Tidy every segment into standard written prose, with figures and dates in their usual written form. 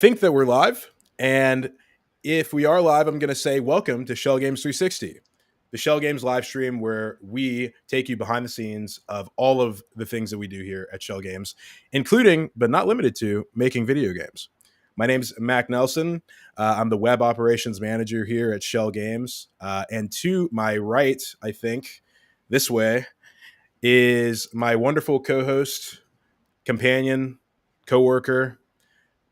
think that we're live. And if we are live, I'm going to say welcome to Schell Games 360, the Schell Games live stream where we take you behind the scenes of all of the things that we do here at Schell Games, including, but not limited to, making video games. My name's Mack Nelson. I'm the web operations manager here at Schell Games. And to my right, I think, this way, is my wonderful co-host, companion, co-worker,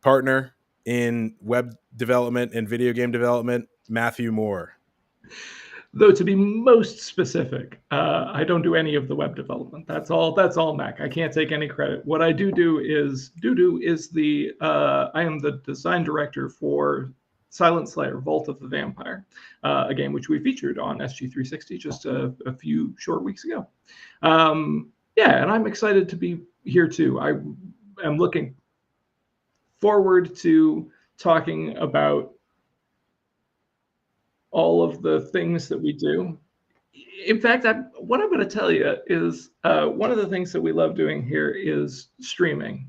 partner in web development and video game development, Matthew Moore. Though to be most specific, I don't do any of the web development. That's all Mac. I can't take any credit. What I do is I am the design director for Silent Slayer: Vault of the Vampire, a game which we featured on SG360 just a few short weeks ago. And I'm excited to be here too. I am looking forward to talking about all of the things that we do. In fact, what I'm going to tell you is one of the things that we love doing here is streaming.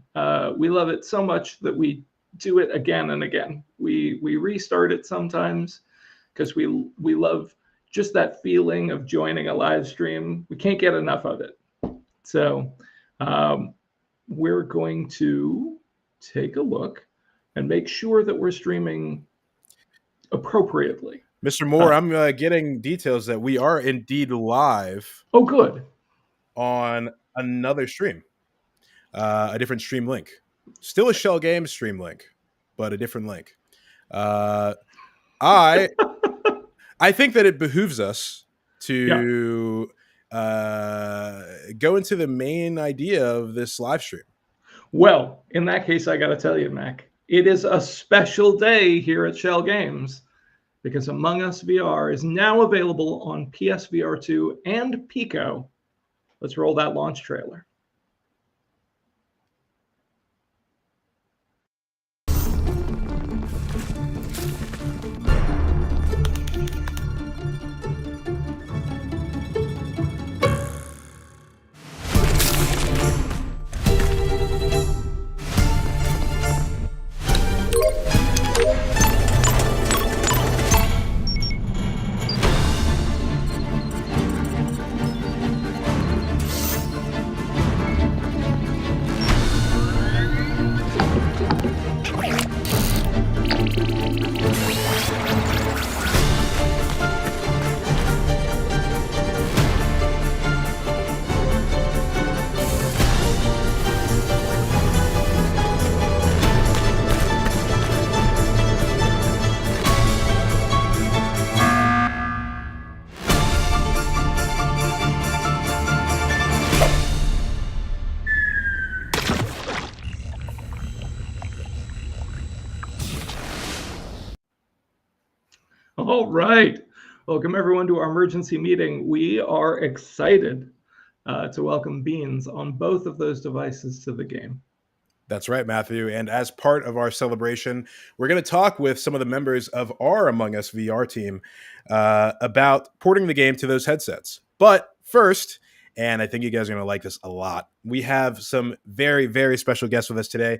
We love it so much that we do it again and again. We restart it sometimes because we love just that feeling of joining a live stream. We can't get enough of it. So we're going to take a look and make sure that we're streaming appropriately. Mr. Moore, I'm getting details that we are indeed live. Oh, good. On another stream, a different stream link. Still a Schell Games stream link, but a different link. I think that it behooves us to go into the main idea of this live stream. Well, in that case, I got to tell you, Mac, it is a special day here at Schell Games because Among Us VR is now available on PSVR 2 and Pico. Let's roll that launch trailer. All right. Welcome, everyone, to our emergency meeting. We are excited to welcome Beans on both of those devices to the game. That's right, Matthew. And as part of our celebration, we're going to talk with some of the members of our Among Us VR team about porting the game to those headsets. But first, and I think you guys are going to like this a lot, we have some very, very special guests with us today.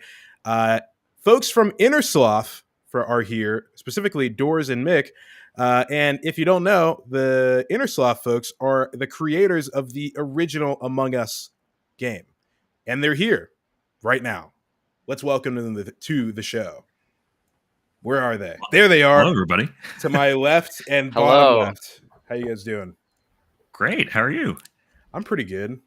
Folks from Innersloth are here, specifically Dors and Mack. And if you don't know, the Innersloth folks are the creators of the original Among Us game. And they're here right now. Let's welcome them to the show. Where are they? There they are. Hello, everybody. To my left and bottom left. How you guys doing? Great. How are you? I'm pretty good.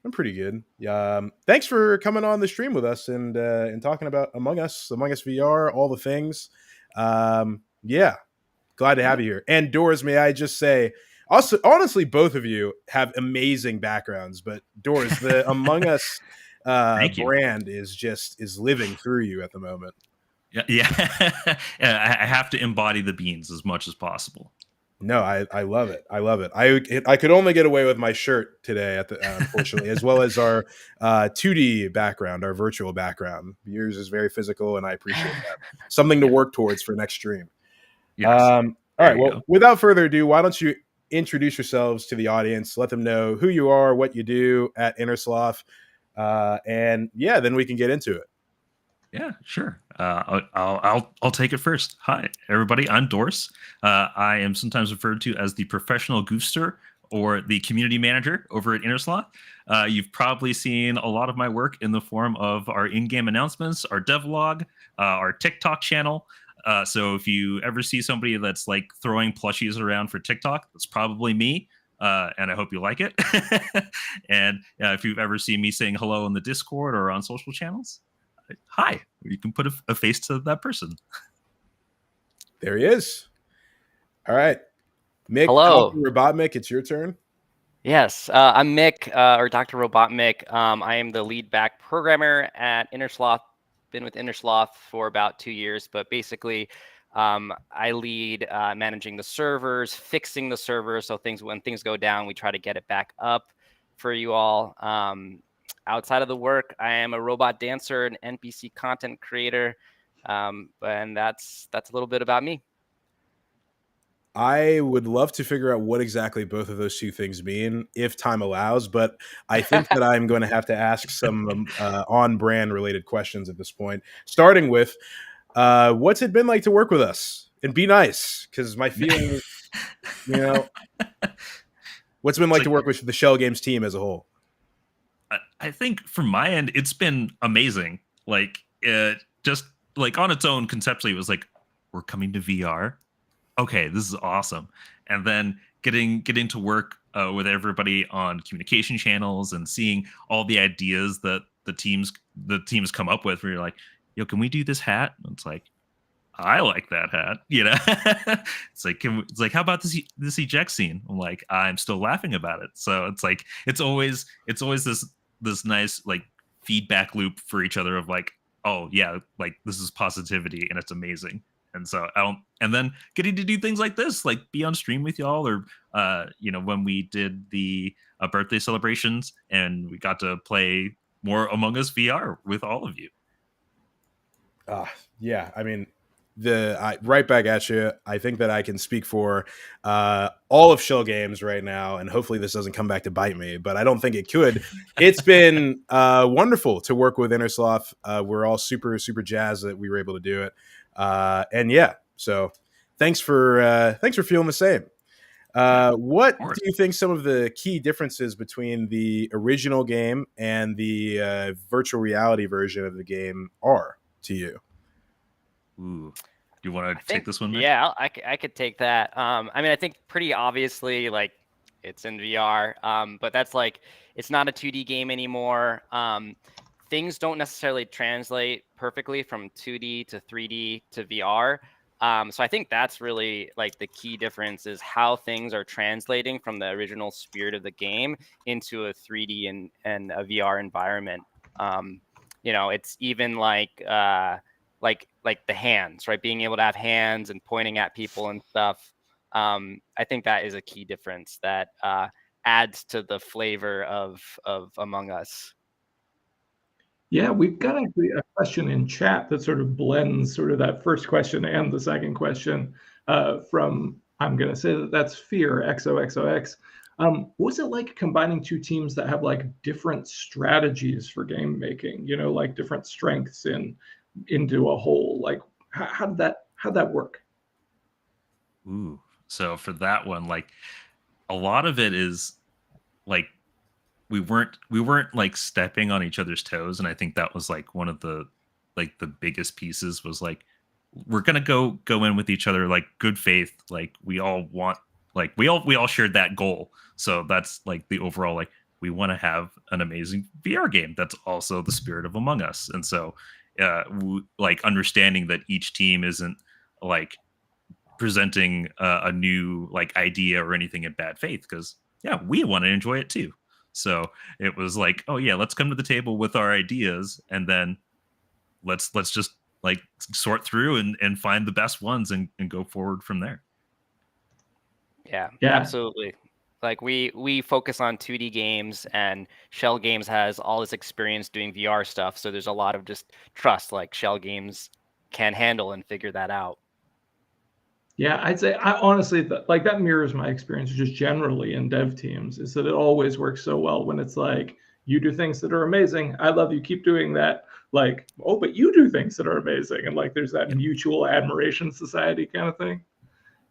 Thanks for coming on the stream with us and talking about Among Us VR, all the things. Glad to have you here. And Dors, may I just say, also, honestly, both of you have amazing backgrounds, but Dors, the Among Us brand is living through you at the moment. Yeah. I have to embody the beans as much as possible. No, I love it. I could only get away with my shirt today, unfortunately, as well as our 2D background, our virtual background. Yours is very physical, and I appreciate that. Something to work towards for next stream. Yes. All right. Well, without further ado, why don't you introduce yourselves to the audience? Let them know who you are, what you do at Innersloth, and then we can get into it. Yeah, sure. I'll take it first. Hi, everybody. I'm Dors. I am sometimes referred to as the professional goofster or the community manager over at Innersloth. You've probably seen a lot of my work in the form of our in-game announcements, our devlog, our TikTok channel. So if you ever see somebody that's like throwing plushies around for TikTok, that's probably me. And I hope you like it. And if you've ever seen me saying hello in the Discord or on social channels, hi, you can put a face to that person. There he is. All right, Mick, Hello. Dr. Robotnik, it's your turn. Yes, I'm Mick, or Dr. Robotnik. I am the lead back programmer at Innersloth. Been with Innersloth for about 2 years, but basically, I lead managing the servers, fixing the servers. So when things go down, we try to get it back up for you all. Outside of the work, I am a robot dancer, an NPC content creator, and that's a little bit about me. I would love to figure out what exactly both of those two things mean if time allows, but I think that I'm going to have to ask some on-brand related questions at this point, starting with what's it been like to work with us? And be nice, because my feeling, what's it been like to work with the Schell Games team as a whole? I think from my end, it's been amazing. Like, just like on its own, conceptually, it was like, we're coming to VR. Okay, this is awesome. And then getting to work with everybody on communication channels and seeing all the ideas that the teams come up with, where you're like, yo, can we do this hat? And it's like, I like that hat. It's like, how about this eject scene? I'm like, I'm still laughing about it. So it's like, it's always this nice like feedback loop for each other of like, oh yeah, like this is positivity and it's amazing. And so and then getting to do things like this, like be on stream with y'all, or when we did the birthday celebrations and we got to play more Among Us VR with all of you. Yeah, I mean, right back at you. I think that I can speak for all of Schell Games right now, and hopefully this doesn't come back to bite me, but I don't think it could. It's been wonderful to work with Innersloth. We're all super, super jazzed that we were able to do it. And yeah, so thanks for feeling the same. What do you think some of the key differences between the original game and the virtual reality version of the game are to you? Ooh, do you want to take this one, Mack? Yeah, I could take that. I mean, I think pretty obviously, like, it's in VR, but that's like, it's not a 2D game anymore. Things don't necessarily translate perfectly from 2D to 3D to VR. So I think that's really like the key difference is how things are translating from the original spirit of the game into a 3D and a VR environment. It's even like the hands, right? Being able to have hands and pointing at people and stuff. I think that is a key difference that adds to the flavor of Among Us. Yeah, we've got actually a question in chat that sort of blends sort of that first question and the second question from, I'm going to say that's Fear, XOXOX. What's it like combining two teams that have like different strategies for game making, like different strengths into a whole? Like, how'd that work? Ooh, so for that one, like a lot of it is like we weren't like stepping on each other's toes, and I think that was like one of the biggest pieces was like we're gonna go in with each other like good faith, like we all want, like we all shared that goal. So that's like the overall, like we want to have an amazing VR game that's also the spirit of Among Us. And so like understanding that each team isn't like presenting a new like idea or anything in bad faith, because yeah, we want to enjoy it too. So it was like, oh yeah, let's come to the table with our ideas, and then let's just like sort through and find the best ones and go forward from there. Yeah, absolutely. Like we focus on 2D games, and Schell Games has all this experience doing VR stuff. So there's a lot of just trust, like Schell Games can handle and figure that out. Yeah, I'd say honestly, like that mirrors my experience just generally in dev teams, is that it always works so well when it's like, you do things that are amazing. I love you. Keep doing that. like, oh, but you do things that are amazing, and like there's that mutual admiration society kind of thing.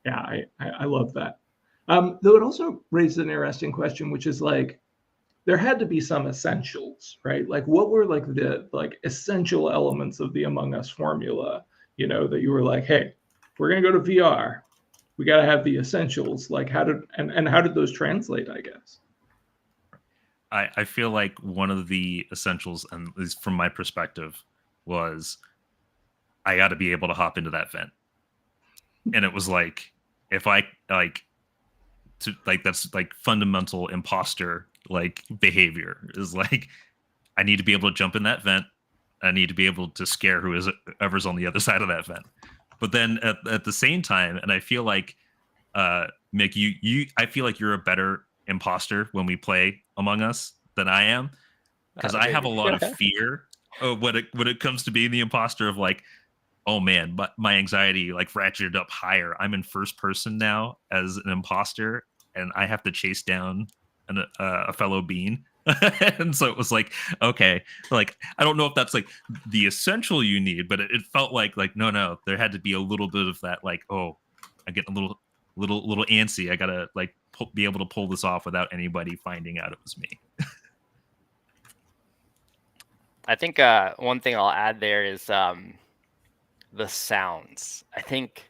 Yeah, I love that. Though it also raised an interesting question, which is like, there had to be some essentials, right? Like, what were like the like essential elements of the Among Us formula? You know, that you were like, hey, if we're gonna go to VR, we got to have the essentials. Like, how did and how did those translate? I guess. I feel like one of the essentials, and at least from my perspective, was I got to be able to hop into that vent. And it was like, if I like to like, that's like fundamental imposter like behavior is like, I need to be able to jump in that vent. I need to be able to scare whoever's on the other side of that vent. But then at the same time, and I feel like Mick, I feel like you're a better imposter when we play Among Us than I am, because I have a lot of fear when it comes to being the imposter of like, oh man, but my anxiety like ratcheted up higher. I'm in first person now as an imposter, and I have to chase down a fellow bean. And so it was like, okay, like I don't know if that's like the essential you need, but it felt like no, there had to be a little bit of that, like, oh, I get a little antsy. I gotta like be able to pull this off without anybody finding out it was me. I think one thing I'll add there is the sounds. I think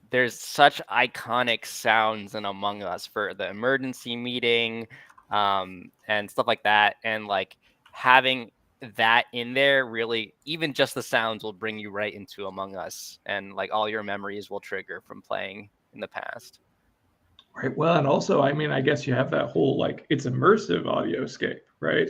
there's such iconic sounds in Among Us for the emergency meeting and stuff like that. And like having that in there, really, even just the sounds will bring you right into Among Us, and like all your memories will trigger from playing in the past. Right. Well, and also, I mean, I guess you have that whole like it's immersive audioscape, right?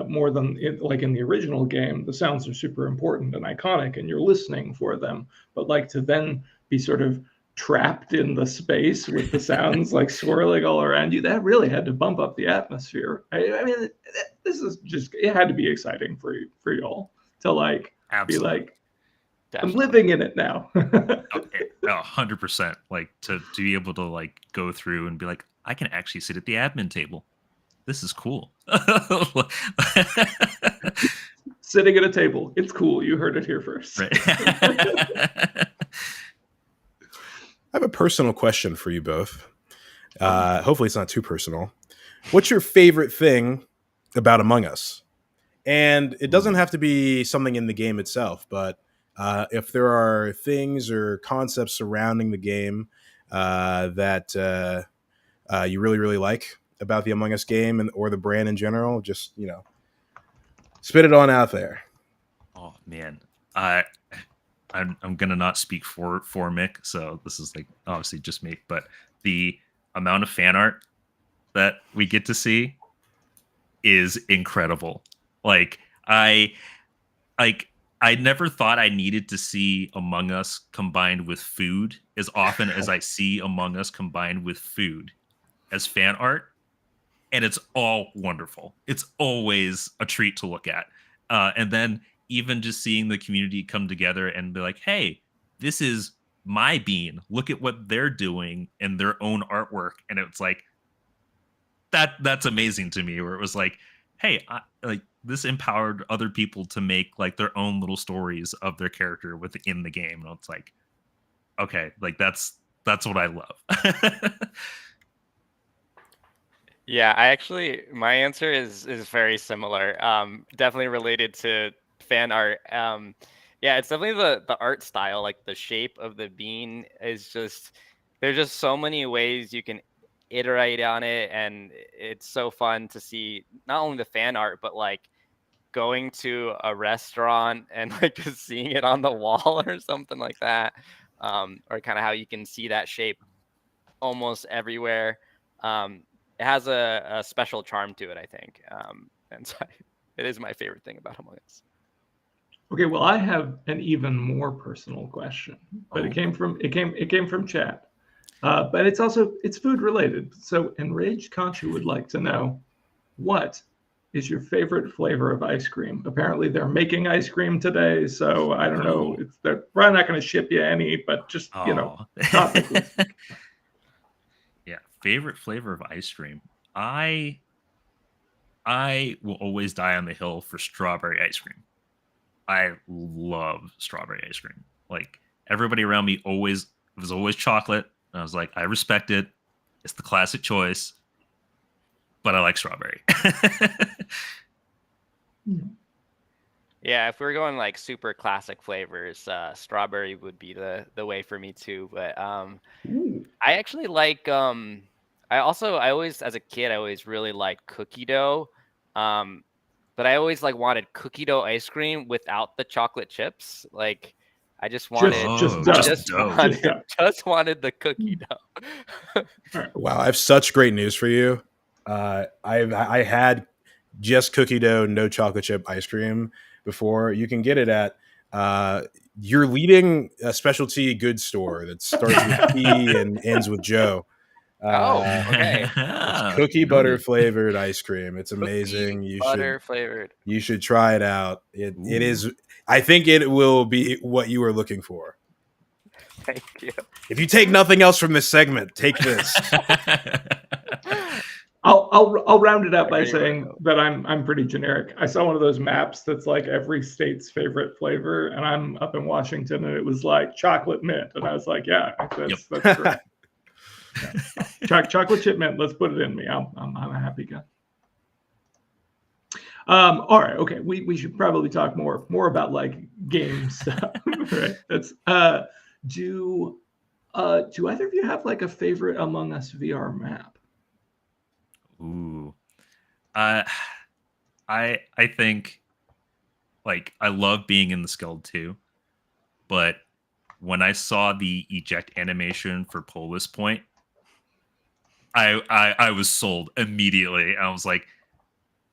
More than like in the original game, the sounds are super important and iconic, and you're listening for them. But like to then be sort of trapped in the space with the sounds like swirling all around you, that really had to bump up the atmosphere. I mean, this is just, it had to be exciting for y'all to like Absolutely. be like, Definitely. I'm living in it now. 100%. Like to be able to like go through and be like, I can actually sit at the admin table. This is cool. Sitting at a table. It's cool. You heard it here first. Right. I have a personal question for you both. Hopefully it's not too personal. What's your favorite thing about Among Us? And it doesn't have to be something in the game itself, but if there are things or concepts surrounding the game that you really, really like about the Among Us game and or the brand in general, just, you know, spit it on out there. Oh man, I'm gonna not speak for Mick, so this is like obviously just me, but the amount of fan art that we get to see is incredible. Like I never thought I needed to see Among Us combined with food as often as I see Among Us combined with food as fan art. And it's all wonderful. It's always a treat to look at. And then even just seeing the community come together and be like, hey, this is my bean. Look at what they're doing in their own artwork. And it's like, that's amazing to me, where it was like, hey, like this empowered other people to make like their own little stories of their character within the game. And it's like, okay, like that's what I love. Yeah, my answer is very similar. Definitely related to fan art. Yeah, it's definitely the art style, like the shape of the bean is just, there's just so many ways you can iterate on it, and it's so fun to see not only the fan art, but like going to a restaurant and like just seeing it on the wall or something like that. Or kind of how you can see that shape almost everywhere. It has a special charm to it, I think. And so it is my favorite thing about Among Us. Okay, well, I have an even more personal question, but it came from chat. But it's food related. So Enraged Concha would like to know, what is your favorite flavor of ice cream? Apparently they're making ice cream today, so I don't know. They're probably not going to ship you any, but just topically. Yeah, favorite flavor of ice cream. I will always die on the hill for strawberry ice cream. I love strawberry ice cream. Like everybody around me was always chocolate. And I was like, I respect it. It's the classic choice, but I like strawberry. Yeah, if we were going like super classic flavors, strawberry would be the way for me too. But I actually like I always as a kid I always really liked cookie dough. But I always like wanted cookie dough ice cream without the chocolate chips. Like I just wanted just wanted the cookie dough. Wow, I have such great news for you. I had just cookie dough, no chocolate chip ice cream before. You can get it at your leading specialty goods store that starts with P and ends with Joe. Okay. It's cookie butter flavored ice cream. It's amazing. Flavored. You should try it out. It is. I think it will be what you are looking for. Thank you. If you take nothing else from this segment, take this. I'll round it out by saying that I'm pretty generic. I saw one of those maps that's like every state's favorite flavor, and I'm up in Washington, and it was like chocolate mint, and I was like, yeah, that's correct. Yeah. Chocolate chip mint. Let's put it in me. I'm a happy guy. All right. Okay. We should probably talk more about like game stuff. Right. That's do either of you have like a favorite Among Us VR map? Ooh. I think like I love being in the Skeld too, but when I saw the eject animation for Polis Point, I was sold immediately. I was like,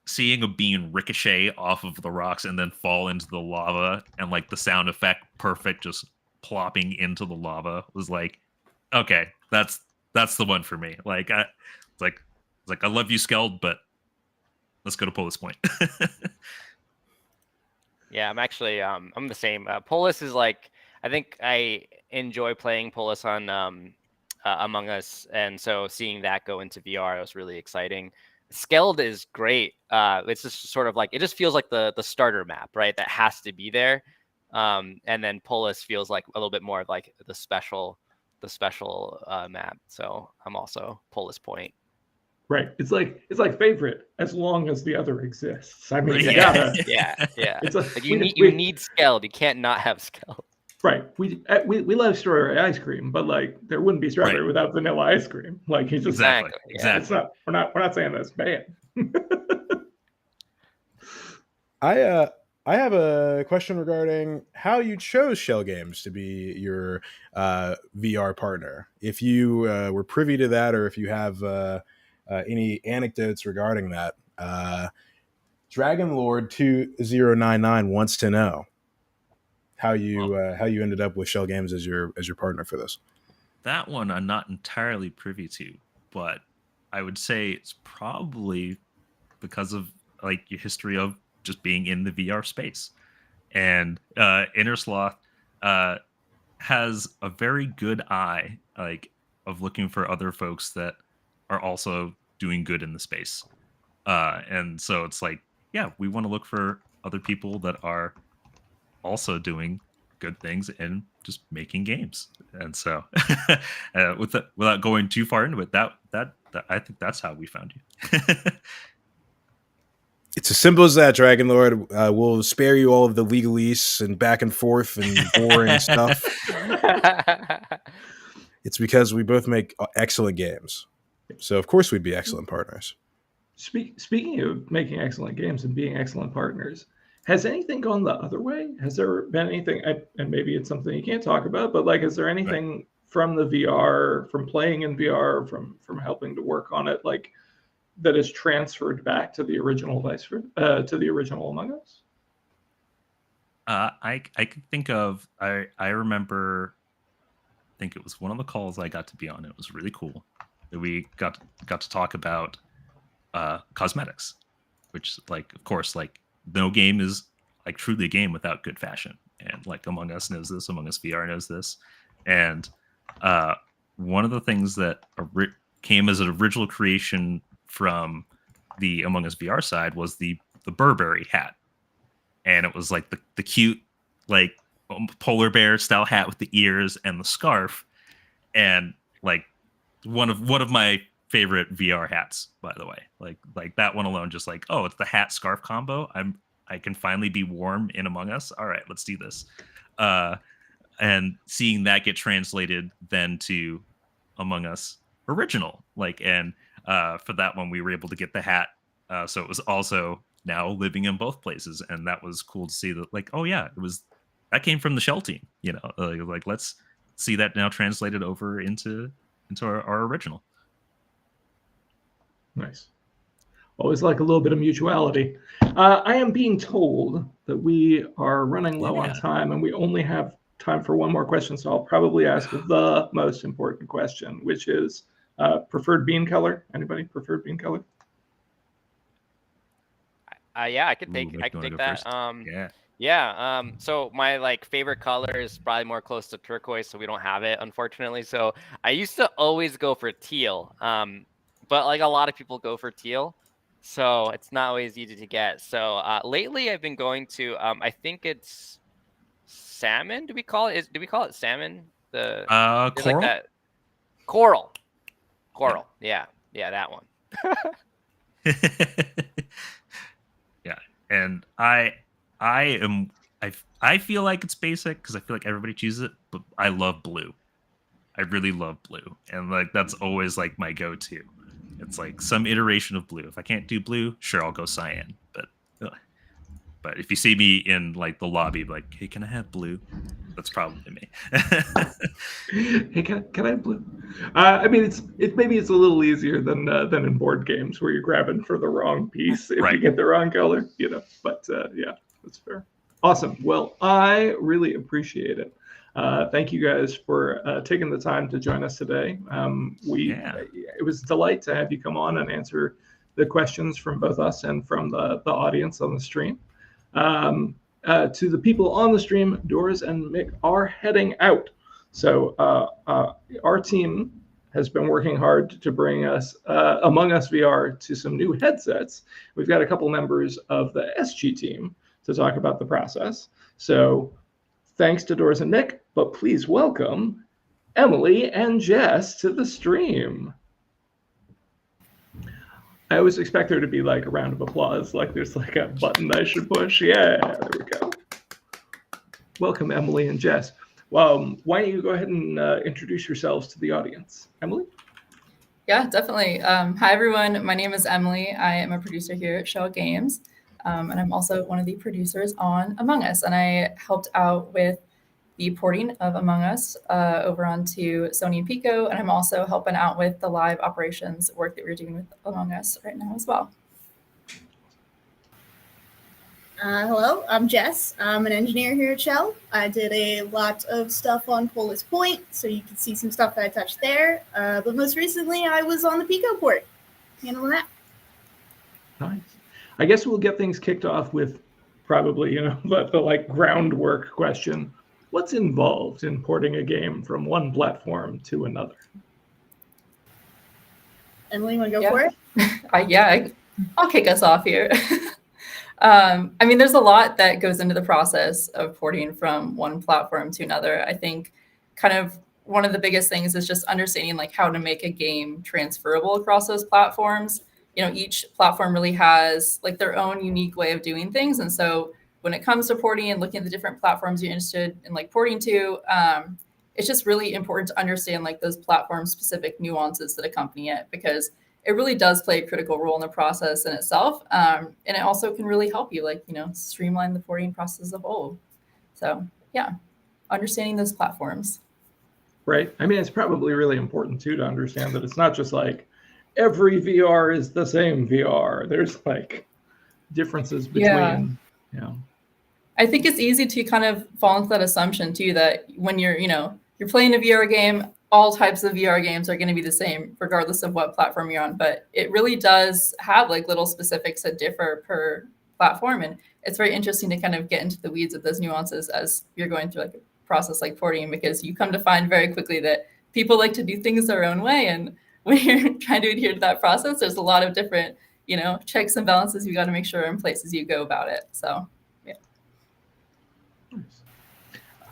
seeing a bean ricochet off of the rocks and then fall into the lava, and like the sound effect perfect, just plopping into the lava, was like, okay, that's the one for me. Like it's like I love you, Skeld, but let's go to Polis Point. Yeah, I'm actually I'm the same. Polis is like, I think I enjoy playing Polis on Among Us, and so seeing that go into VR was really exciting. Skeld is great. It's just sort of like, it just feels like the starter map, right? That has to be there. And then Polis feels like a little bit more of like the special map. So I'm also Polis Point. Right. It's like favorite as long as the other exists. I mean, yeah. It's like you need Skeld. You can't not have Skeld. Right. We love strawberry ice cream, but like there wouldn't be strawberry without vanilla ice cream. Like it's just exactly. It's not. We're not saying that's bad. I have a question regarding how you chose Schell Games to be your VR partner. If you were privy to that, or if you have any anecdotes regarding that, Dragon Lord 2099 wants to know how you ended up with Schell Games as your partner for this. That one I'm not entirely privy to, but I would say it's probably because of like your history of just being in the VR space. And Innersloth has a very good eye, like, of looking for other folks that are also doing good in the space. And so it's like, yeah, we want to look for other people that are also doing things and just making games. And so without going too far into it, that I think that's how we found you. It's as simple as that, Dragon Lord. We'll spare you all of the legalese and back and forth and boring stuff. It's because we both make excellent games. So, of course, we'd be excellent partners. Speaking of making excellent games and being excellent partners, has anything gone the other way? Has there been anything, and maybe it's something you can't talk about, but like, is there anything from the VR, from playing in VR, from helping to work on it, like, that is transferred back to the original to the original Among Us? I can think of, I remember, I think it was one of the calls I got to be on. It was really cool that we got to talk about cosmetics, which, like, of course, like, no game is like truly a game without good fashion, and like Among Us knows this, Among Us VR knows this. And one of the things that came as an original creation from the Among Us VR side was the Burberry hat. and it was like the cute like polar bear style hat with the ears and the scarf, and like one of my favorite VR hats, by the way. Like that one alone, just like, oh, it's the hat scarf combo. I can finally be warm in Among Us. All right, let's do this. And seeing that get translated then to Among Us original, like, and for that one we were able to get the hat, so it was also now living in both places, and that was cool to see that, like, oh yeah, it was that came from the Schell team, you know, like let's see that now translated over into our original. Nice. Always like a little bit of mutuality. I am being told that we are running low on time, and we only have time for one more question, so I'll probably ask the most important question, which is preferred bean color. Anybody preferred bean color? Yeah, I could take that. Yeah. Yeah. So my like favorite color is probably more close to turquoise, so we don't have it, unfortunately. So I used to always go for teal. But like a lot of people go for teal, so it's not always easy to get. So lately I've been going to I think it's salmon. Do we call it salmon? The coral. like that. Coral. Yeah, that one. Yeah, and I feel like it's basic because I feel like everybody chooses it, but I love blue. I really love blue, and like that's always like my go-to. It's like some iteration of blue. If I can't do blue, sure, I'll go cyan. But if you see me in like the lobby, like, hey, can I have blue? That's probably me. Hey, can I have blue? I mean, maybe it's a little easier than in board games where you're grabbing for the wrong piece if you get the wrong color, you know. But yeah, that's fair. Awesome. Well, I really appreciate it. Thank you guys for taking the time to join us today. It was a delight to have you come on and answer the questions from both us and from the audience on the stream. To the people on the stream, Dors and Mick are heading out. So our team has been working hard to bring us Among Us VR to some new headsets. We've got a couple members of the SG team to talk about the process. So thanks to Dors and Mick, but please welcome Emily and Jess to the stream. I always expect there to be like a round of applause, like there's like a button I should push. Yeah, there we go. Welcome, Emily and Jess. Well, why don't you go ahead and introduce yourselves to the audience? Emily? Yeah, definitely. Hi, everyone. My name is Emily. I am a producer here at Schell Games, and I'm also one of the producers on Among Us, and I helped out with the porting of Among Us over onto Sony and Pico, and I'm also helping out with the live operations work that we're doing with Among Us right now as well. Hello, I'm Jess. I'm an engineer here at Schell. I did a lot of stuff on Polis Point, so you can see some stuff that I touched there. But most recently, I was on the Pico port, handling that. Nice. I guess we'll get things kicked off with probably, you know, the like groundwork question. What's involved in porting a game from one platform to another? Emily, you want to go for it? I'll kick us off here. I mean, there's a lot that goes into the process of porting from one platform to another. I think kind of one of the biggest things is just understanding like how to make a game transferable across those platforms. You know, each platform really has like their own unique way of doing things. And so when it comes to porting and looking at the different platforms you're interested in like porting to, it's just really important to understand like those platform specific nuances that accompany it, because it really does play a critical role in the process in itself. And it also can really help you like, you know, streamline the porting process as a whole. So yeah, understanding those platforms. Right. I mean, it's probably really important too to understand that it's not just like every VR is the same VR. There's like differences between, you know. I think it's easy to kind of fall into that assumption too, that when you're, you know, you're playing a VR game, all types of VR games are going to be the same regardless of what platform you're on. But it really does have like little specifics that differ per platform. And it's very interesting to kind of get into the weeds of those nuances as you're going through like a process like porting, because you come to find very quickly that people like to do things their own way. And when you're trying to adhere to that process, there's a lot of different, you know, checks and balances you got to make sure are in place as you go about it. So, yeah.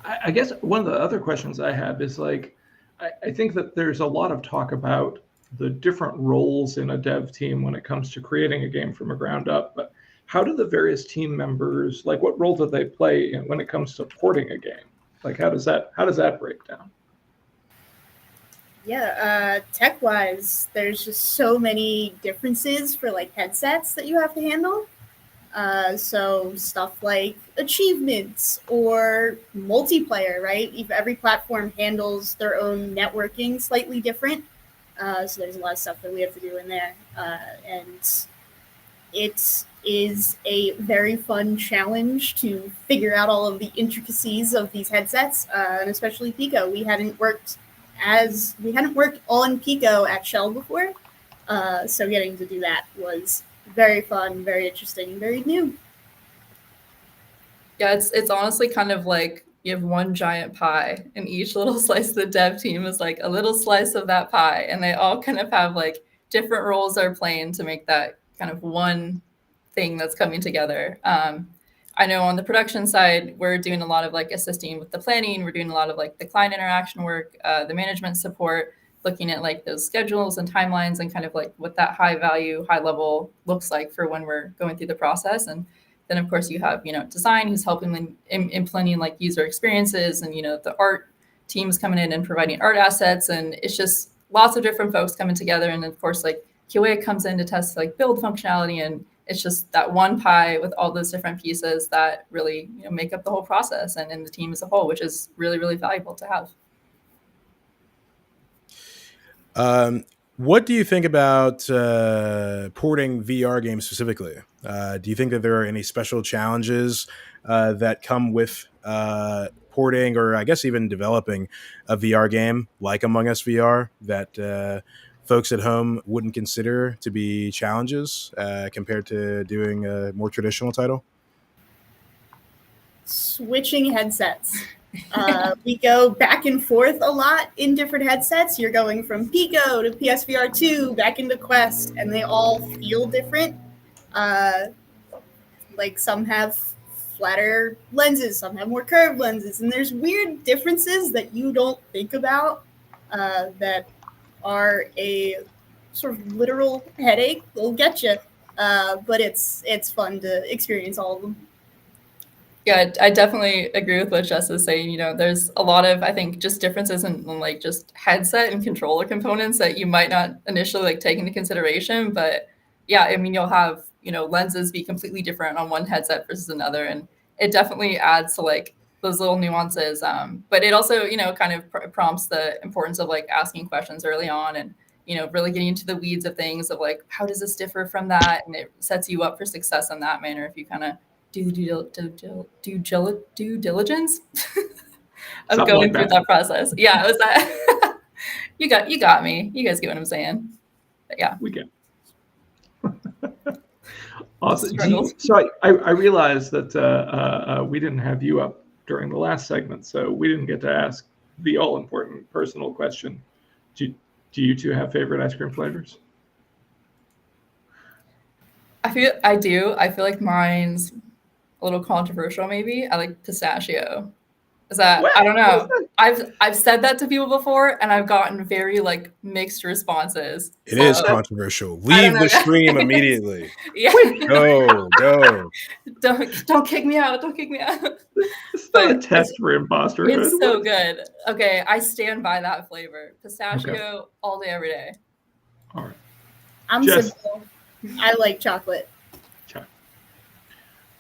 I guess one of the other questions I have is like, I think that there's a lot of talk about the different roles in a dev team when it comes to creating a game from the ground up. But how do the various team members, like, what role do they play when it comes to porting a game? Like, how does that break down? Yeah, tech-wise, there's just so many differences for like headsets that you have to handle. So stuff like achievements or multiplayer, right? Every platform handles their own networking slightly different. So there's a lot of stuff that we have to do in there. And it is a very fun challenge to figure out all of the intricacies of these headsets, and especially Pico. We hadn't worked on Pico at Schell before, so getting to do that was very fun, very interesting, very new. Yeah, it's honestly kind of like you have one giant pie, and each little slice of the dev team is like a little slice of that pie, and they all kind of have like different roles they're playing to make that kind of one thing that's coming together. I know on the production side, we're doing a lot of like assisting with the planning. We're doing a lot of like the client interaction work, the management support, looking at like those schedules and timelines and kind of like what that high value, high level looks like for when we're going through the process. And then of course you have, design who's helping in implementing like user experiences, and, the art teams coming in and providing art assets. And it's just lots of different folks coming together. And of course, like QA comes in to test like build functionality, and it's just that one pie with all those different pieces that really make up the whole process and the team as a whole, which is really, really valuable to have. What do you think about porting VR games specifically? Do you think that there are any special challenges that come with porting, or I guess even developing a VR game like Among Us VR that folks at home wouldn't consider to be challenges compared to doing a more traditional title? Switching headsets. We go back and forth a lot in different headsets. You're going from Pico to PSVR 2 back into Quest, and they all feel different. Like some have flatter lenses, some have more curved lenses, and there's weird differences that you don't think about that are a sort of literal headache. They'll get you, but it's fun to experience all of them. Yeah, I definitely agree with what Jess is saying. There's a lot of, I think, just differences in like just headset and controller components that you might not initially like take into consideration. But yeah, I mean, you'll have, lenses be completely different on one headset versus another. And it definitely adds to like those little nuances. But it also, kind of prompts the importance of like asking questions early on and, really getting into the weeds of things of like, how does this differ from that? And it sets you up for success in that manner if you kind of due diligence of Something going like through that process. Yeah, it was that. you got me. You guys get what I'm saying. But yeah, we get. Awesome. So I realized that we didn't have you up during the last segment, so we didn't get to ask the all-important personal question. Do you two have favorite ice cream flavors? I do. I feel like mine's a little controversial, maybe. I like pistachio. Is that, I don't know. I've said that to people before, and I've gotten very like mixed responses. It is controversial. Leave the stream immediately. Yeah. Go. Don't kick me out. Don't kick me out. It's not a test for imposter. It's so good. Okay, I stand by that flavor. Pistachio all day, every day. All right. I'm simple. I like chocolate.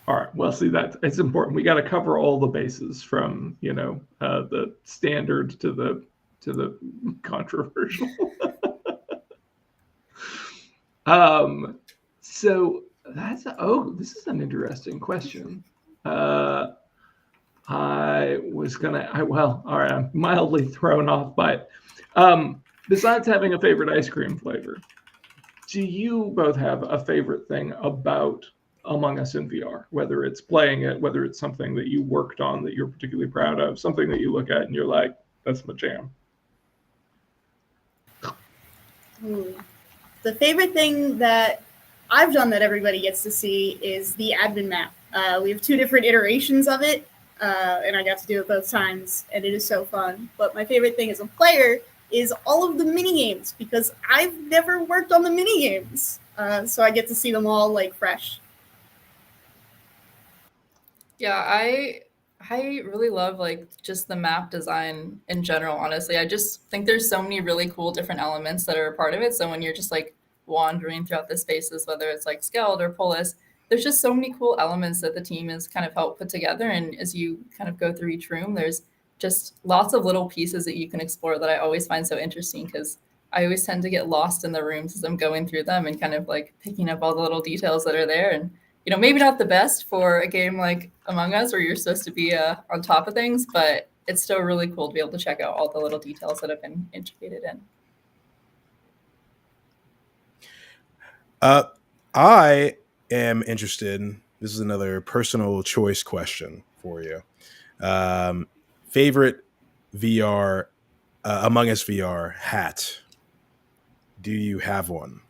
All right. Well, see, it's important. We got to cover all the bases from the standard to the controversial. So this is an interesting question. All right. I'm mildly thrown off by it. Besides having a favorite ice cream flavor, do you both have a favorite thing about Among Us in VR, whether it's playing it, whether it's something that you worked on that you're particularly proud of, something that you look at and you're like, that's my jam? The favorite thing that I've done that everybody gets to see is the admin map. We have 2 different iterations of it. and I got to do it both times, and it is so fun. But my favorite thing as a player is all of the mini games, because I've never worked on the mini games, so I get to see them all like fresh. Yeah, I really love like just the map design in general, honestly. I just think there's so many really cool different elements that are a part of it. So when you're just like wandering throughout the spaces, whether it's like Skeld or Polis, there's just so many cool elements that the team has kind of helped put together. And as you kind of go through each room, there's just lots of little pieces that you can explore that I always find so interesting, because I always tend to get lost in the rooms as I'm going through them and kind of like picking up all the little details that are there. And maybe not the best for a game like Among Us where you're supposed to be on top of things, but it's still really cool to be able to check out all the little details that have been integrated in. I am interested. This is another personal choice question for you. Favorite VR, Among Us VR hat? Do you have one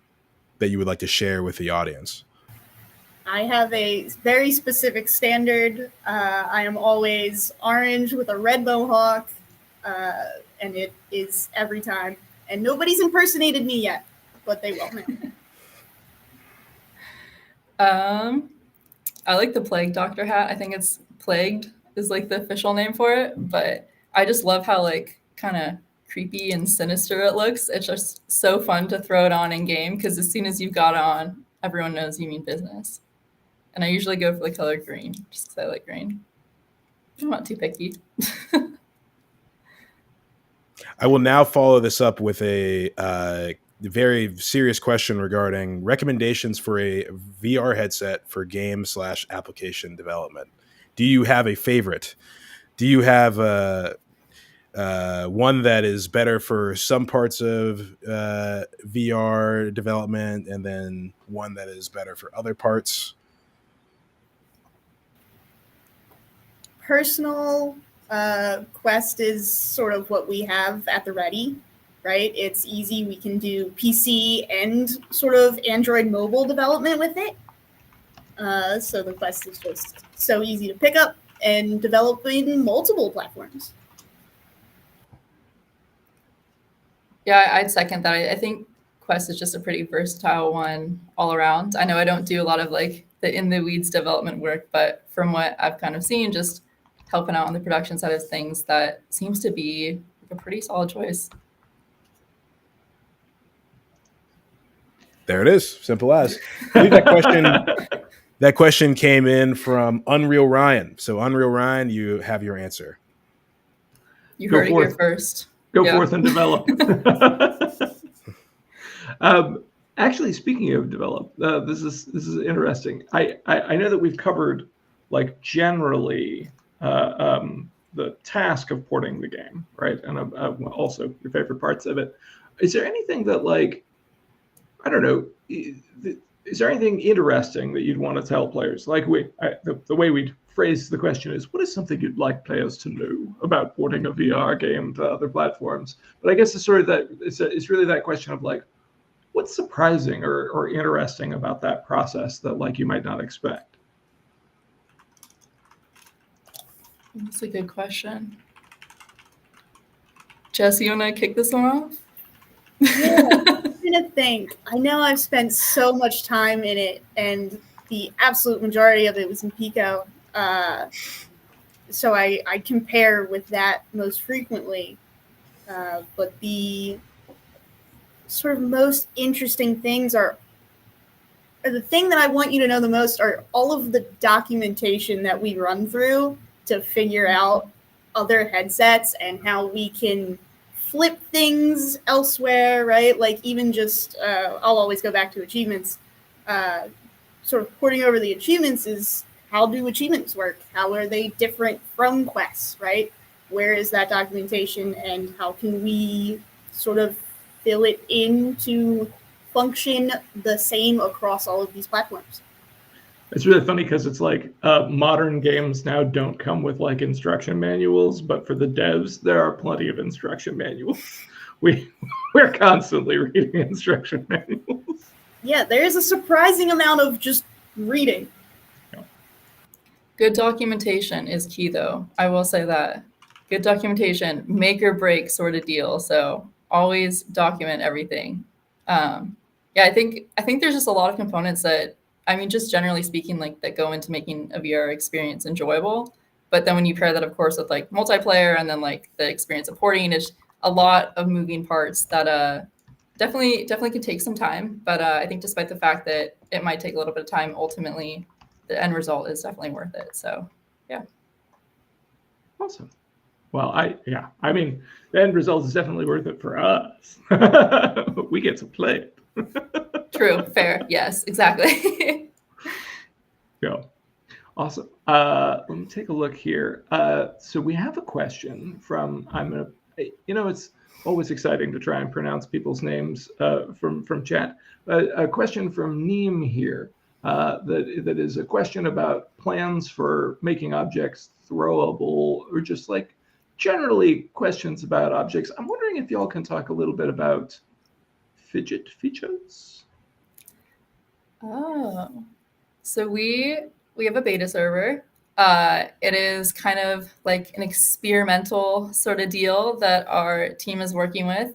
that you would like to share with the audience? I have a very specific standard. I am always orange with a red mohawk, and it is every time. And nobody's impersonated me yet, but they will now. I like the Plague Doctor hat. I think it's Plagued is like the official name for it, but I just love how like kind of creepy and sinister it looks. It's just so fun to throw it on in game, because as soon as you've got it on, everyone knows you mean business. And I usually go for the color green, just because I like green. I'm not too picky. I will now follow this up with a very serious question regarding recommendations for a VR headset for game/application development. Do you have a favorite? Do you have one that is better for some parts of VR development, and then one that is better for other parts? Personal Quest is sort of what we have at the ready, right? It's easy. We can do PC and sort of Android mobile development with it. So the Quest is just so easy to pick up and develop in multiple platforms. Yeah, I'd second that. I think Quest is just a pretty versatile one all around. I know I don't do a lot of like the in the weeds development work, but from what I've kind of seen, just helping out on the production side of things, that seems to be a pretty solid choice. There it is. Simple as. I believe that question came in from Unreal Ryan. So Unreal Ryan, you have your answer. You heard it here first. Go forth and develop. Actually, speaking of develop, this is interesting. I know that we've covered like generally the task of porting the game, right? And also your favorite parts of it. Is there anything that like, I don't know, is there anything interesting that you'd want to tell players? Like the way we'd phrase the question is, what is something you'd like players to know about porting a VR game to other platforms? But I guess it's sort of that, it's really that question of like, what's surprising or interesting about that process that like you might not expect? That's a good question. Jess, you want to kick this one off? Yeah, I'm gonna think. I know I've spent so much time in it, and the absolute majority of it was in Pico. So I compare with that most frequently. But the sort of most interesting things are the thing that I want you to know the most are all of the documentation that we run through to figure out other headsets and how we can flip things elsewhere, right? Like even just, I'll always go back to achievements. Sort of porting over the achievements is, how do achievements work? How are they different from quests, right? Where is that documentation, and how can we sort of fill it in to function the same across all of these platforms? It's really funny because it's like modern games now don't come with like instruction manuals, but for the devs, there are plenty of instruction manuals. We're constantly reading instruction manuals. Yeah, there is a surprising amount of just reading. Good documentation is key, though. I will say that. Good documentation, make or break sort of deal. So always document everything. Yeah, I think there's just a lot of components that, I mean, just generally speaking, like that go into making a VR experience enjoyable. But then when you pair that, of course, with like multiplayer and then like the experience of porting, it's a lot of moving parts that definitely can take some time. But I think despite the fact that it might take a little bit of time, ultimately the end result is definitely worth it. So yeah. Awesome. Well, I mean, the end result is definitely worth it for us. We get to play it. True, fair, yes, exactly. Yeah. Awesome. Let me take a look here. So we have a question from, it's always exciting to try and pronounce people's names from chat. A question from Neem here that is a question about plans for making objects throwable, or just like generally questions about objects. I'm wondering if y'all can talk a little bit about fidget features. Oh, so we have a beta server. It is kind of like an experimental sort of deal that our team is working with.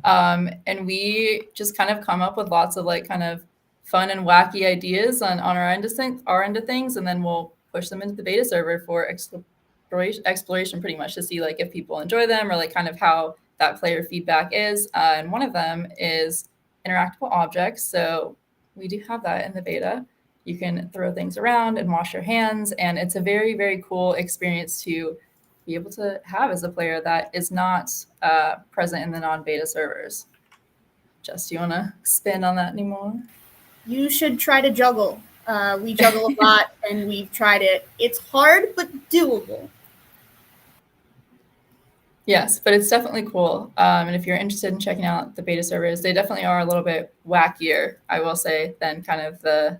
And we just kind of come up with lots of like kind of fun and wacky ideas on our end of things, and then we'll push them into the beta server for exploration pretty much to see like if people enjoy them or like kind of how that player feedback is. And one of them is interactable objects. So we do have that in the beta. You can throw things around and wash your hands, and it's a very, very cool experience to be able to have as a player that is not present in the non-beta servers. Jess, do you want to spin on that anymore? You should try to juggle. We juggle a lot, and we've tried it. It's hard, but doable. Yes, but it's definitely cool. And if you're interested in checking out the beta servers, they definitely are a little bit wackier, I will say, than kind of the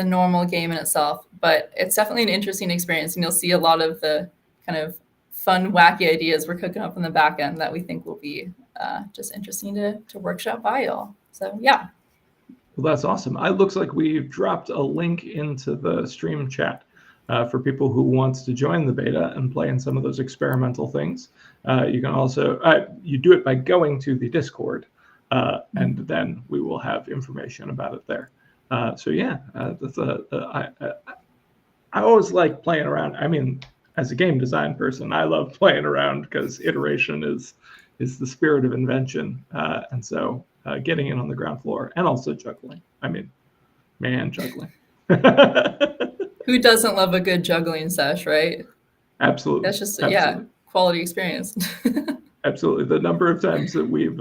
normal game in itself. But it's definitely an interesting experience, and you'll see a lot of the kind of fun, wacky ideas we're cooking up in the back end that we think will be just interesting to workshop by y'all. So yeah. Well, that's awesome. It looks like we've dropped a link into the stream chat for people who want to join the beta and play in some of those experimental things. You can also, you do it by going to the Discord, and then we will have information about it there. So yeah, that's I always like playing around. I mean, as a game design person, I love playing around because iteration is the spirit of invention. And so getting in on the ground floor and also juggling. I mean, man, juggling. Who doesn't love a good juggling sesh, right? Absolutely. That's just, absolutely. Yeah, quality experience. Absolutely. The number of times that we've,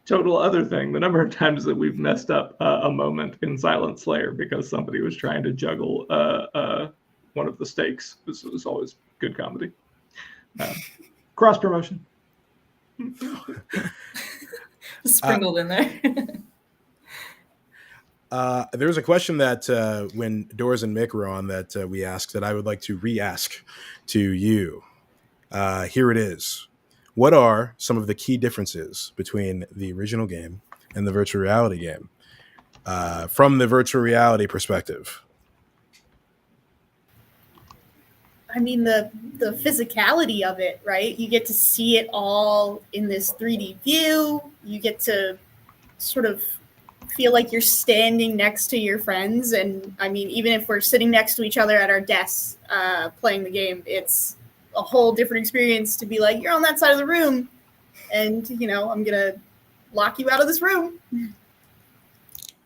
total other thing, the number of times that we've messed up a moment in Silent Slayer because somebody was trying to juggle one of the stakes was always good comedy. Cross promotion. Sprinkled in there. There was a question that when Dors and Mick were on that we asked that I would like to re-ask to you. Here it is. What are some of the key differences between the original game and the virtual reality game from the virtual reality perspective? I mean, the physicality of it, right? You get to see it all in this 3D view. You get to sort of feel like you're standing next to your friends. And I mean, even if we're sitting next to each other at our desks playing the game, it's a whole different experience to be like, you're on that side of the room, and I'm gonna lock you out of this room.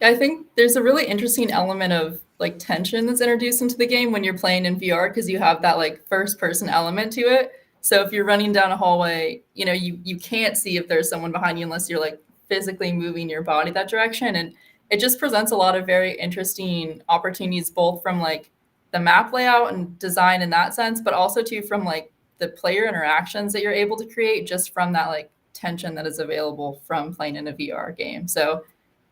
I think there's a really interesting element of like tension that's introduced into the game when you're playing in VR, because you have that like first person element to it. So if you're running down a hallway, you can't see if there's someone behind you unless you're like physically moving your body that direction. And it just presents a lot of very interesting opportunities, both from like the map layout and design in that sense, but also too from like the player interactions that you're able to create just from that like tension that is available from playing in a VR game. So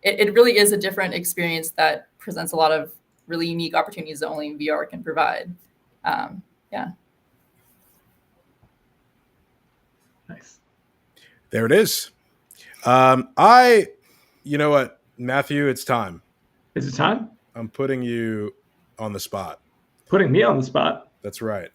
it really is a different experience that presents a lot of really unique opportunities that only VR can provide. Yeah. Nice. There it is. You know what, Matthew, it's time. Is it time? I'm putting you on the spot. Putting me on the spot? That's right.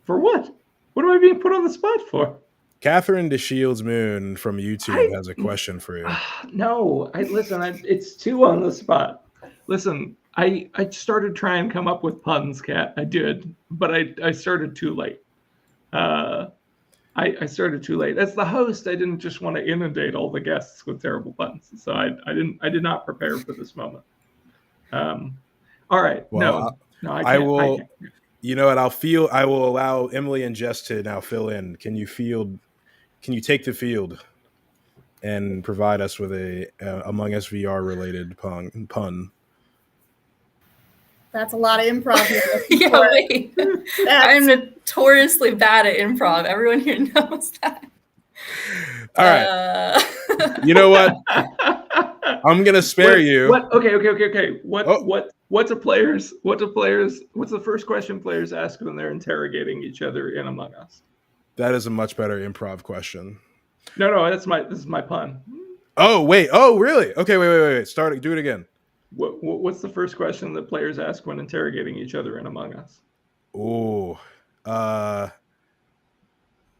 For what? What am I being put on the spot for? Catherine DeShields Moon from YouTube has a question for you. No, it's too on the spot. Listen, I started trying to come up with puns, Kat. I did, but I started too late. I started too late. As the host, I didn't just want to inundate all the guests with terrible puns, so I did not prepare for this moment. All right, Well, no, I can't. I will. I can't. You know what? I will allow Emily and Jess to now fill in. Can you take the field and provide us with a Among Us VR related pun? That's a lot of improv. Yeah, wait. I'm notoriously bad at improv. Everyone here knows that. All right. You know what? I'm gonna spare you. What? Okay. What's the first question players ask when they're interrogating each other in Among Us? That is a much better improv question. No, this is my pun. Oh, wait. Oh, really? Okay, wait. Do it again. What's the first question that players ask when interrogating each other in Among Us? Oh,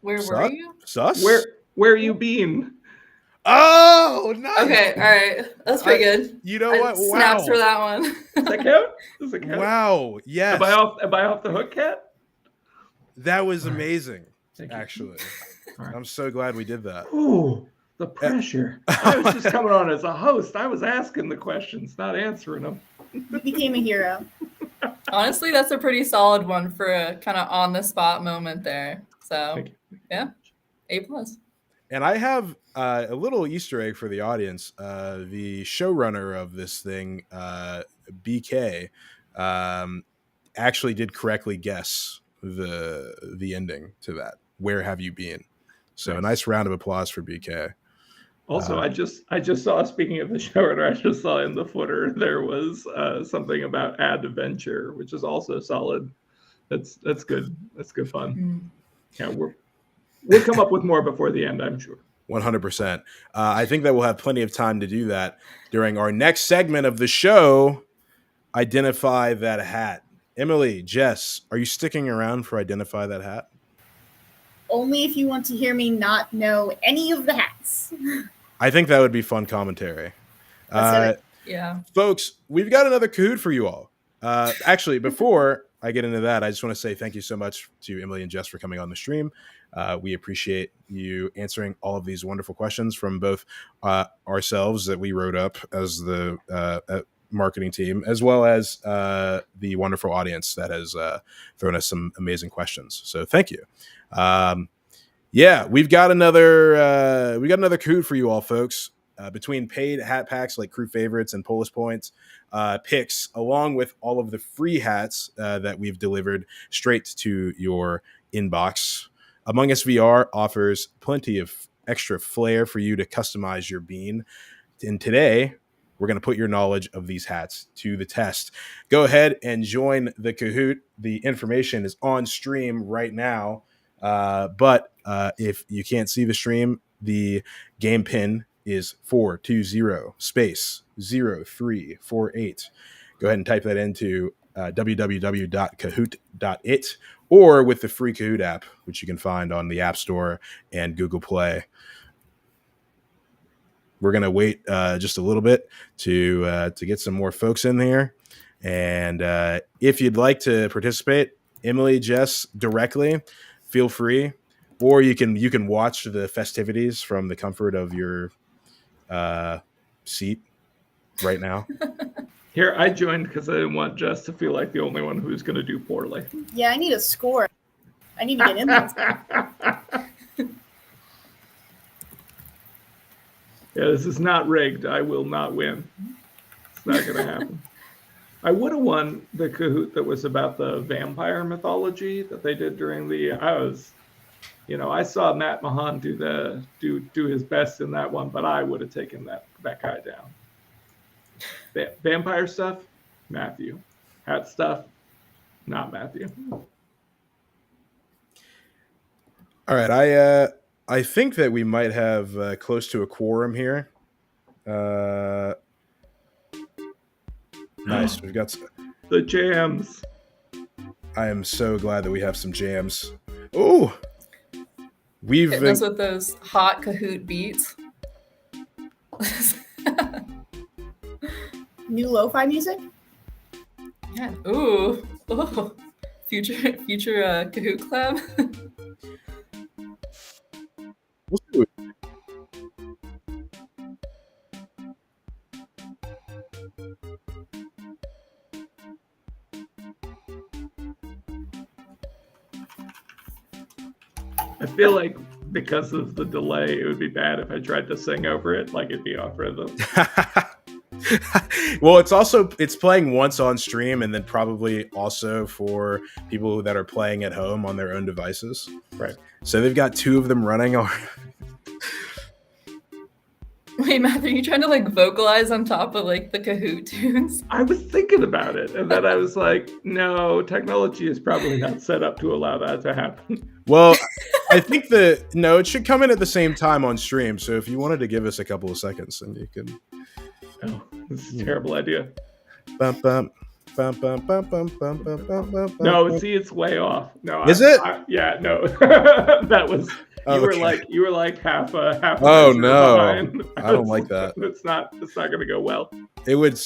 where were you? Sus? Where you been? Oh, nice. Okay, all right. That's pretty good. You know what? Wow. Snaps for that one. Does that count? Wow. Yes. Am I off the hook, Kat? That was amazing, Thank you. actually. All right. I'm so glad we did that. Ooh, the pressure. I was just coming on as a host. I was asking the questions, not answering them. You became a hero. Honestly, that's a pretty solid one for a kind of on the spot moment there. So yeah, A+. And I have a little Easter egg for the audience. The showrunner of this thing, BK, actually did correctly guess the ending to that. Where have you been? So nice. A nice round of applause for BK. Also, I just saw, speaking of the showrunner, I just saw in the footer there was something about adventure, which is also solid. That's good. That's good fun. Yeah, we'll come up with more before the end, I'm sure. 100%. I think that we'll have plenty of time to do that during our next segment of the show. Identify that hat. Emily, Jess, are you sticking around for Identify That Hat? Only if you want to hear me not know any of the hats. I think that would be fun commentary. Yeah. Folks, we've got another Kahoot for you all. Actually, before I get into that, I just want to say thank you so much to Emily and Jess for coming on the stream. We appreciate you answering all of these wonderful questions from both ourselves that we wrote up as the marketing team, as well as the wonderful audience that has thrown us some amazing questions. So thank you. Yeah, we've got another Kahoot for you all, folks. Between paid hat packs like Crew Favorites and Polis Points picks, along with all of the free hats that we've delivered straight to your inbox, Among Us VR offers plenty of extra flair for you to customize your bean. And today, we're going to put your knowledge of these hats to the test. Go ahead and join the Kahoot. The information is on stream right now. But if you can't see the stream, the game pin is 420 space 0348. Go ahead and type that into www.kahoot.it or with the free Kahoot app, which you can find on the App Store and Google Play. We're going to wait just a little bit to get some more folks in here. And if you'd like to participate, Emily, Jess, directly, feel free. Or you can watch the festivities from the comfort of your seat right now. Here, I joined because I didn't want Jess to feel like the only one who's going to do poorly. Yeah, I need a score. I need to get in this. Yeah, this is not rigged. I will not win. It's not going to happen. I would have won the Kahoot that was about the vampire mythology that they did during the. I saw Matt Mahan do his best in that one, but I would have taken that guy down. Vampire stuff, Matthew. Hat stuff, not Matthew. All right, I think that we might have close to a quorum here. Nice. We've got The jams. I am so glad that we have some jams. Oh, we've Hitting us with those hot Kahoot beats. New lo-fi music. Yeah. Ooh. Future Kahoot collab. we'll see what- I feel like because of the delay, it would be bad if I tried to sing over it. Like it'd be off rhythm. Well, it's playing once on stream and then probably also for people that are playing at home on their own devices. Right. So they've got 2 of them running. Wait, Matthew, are you trying to like vocalize on top of like the Kahoot tunes? I was thinking about it, and then I was like, no, technology is probably not set up to allow that to happen. Well, I think it should come in at the same time on stream. So if you wanted to give us a couple of seconds, then you can. Oh, this is a terrible idea. Bum, bum, bum, bum, bum, bum, bum, bum, bum, bum, No, bum. see, it's way off. No, Is it? Yeah, no. That was Oh, you were like half a Oh, measure no. behind. I don't like that. It's not gonna go well. It would.